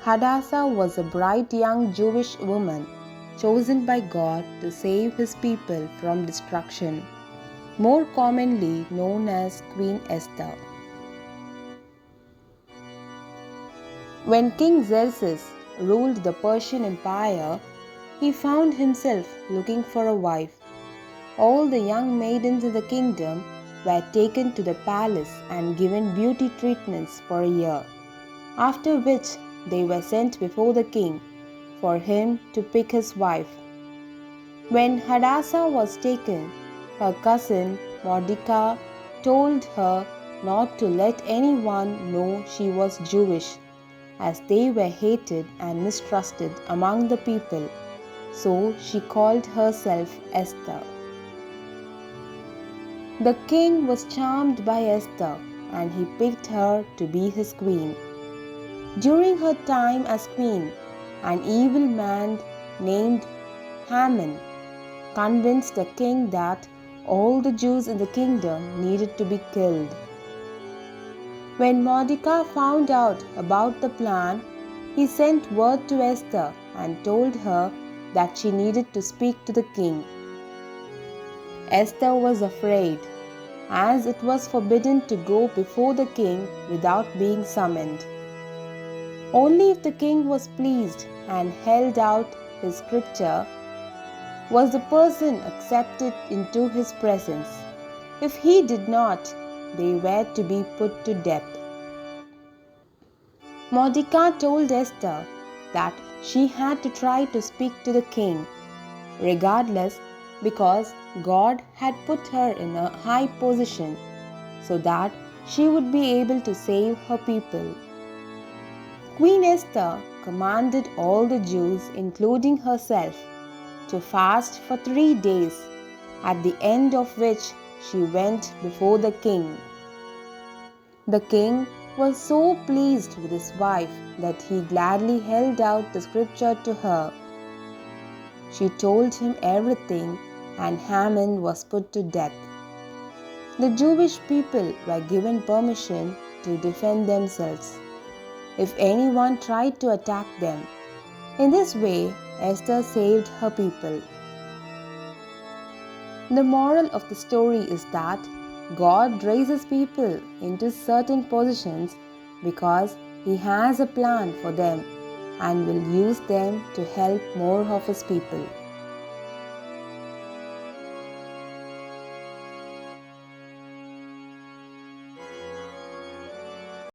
Hadassah was a bright young Jewish woman chosen by God to save his people from destruction, more commonly known as Queen Esther. When King Xerxes ruled the Persian Empire, he found himself looking for a wife. All the young maidens in the kingdom were taken to the palace and given beauty treatments for a year, after which they were sent before the king for him to pick his wife. When Hadassah was taken, her cousin Mordecai told her not to let anyone know she was Jewish, as they were hated and mistrusted among the people, so she called herself Esther. The king was charmed by Esther, and he picked her to be his queen. During her time as queen, an evil man named Haman convinced the king that all the Jews in the kingdom needed to be killed. When Mordecai found out about the plan, he sent word to Esther and told her that she needed to speak to the king. Esther was afraid, as it was forbidden to go before the king without being summoned. Only if the king was pleased and held out his scripture was the person accepted into his presence. If he did not, they were to be put to death. Mordecai told Esther that she had to try to speak to the king, regardless, because God had put her in a high position so that she would be able to save her people. Queen Esther commanded all the Jews, including herself, to fast for 3 days, at the end of which she went before the king. The king was so pleased with his wife that he gladly held out the scripture to her. She told him everything, and Haman was put to death. The Jewish people were given permission to defend themselves if anyone tried to attack them. In this way, Esther saved her people. The moral of the story is that God raises people into certain positions because He has a plan for them and will use them to help more of His people.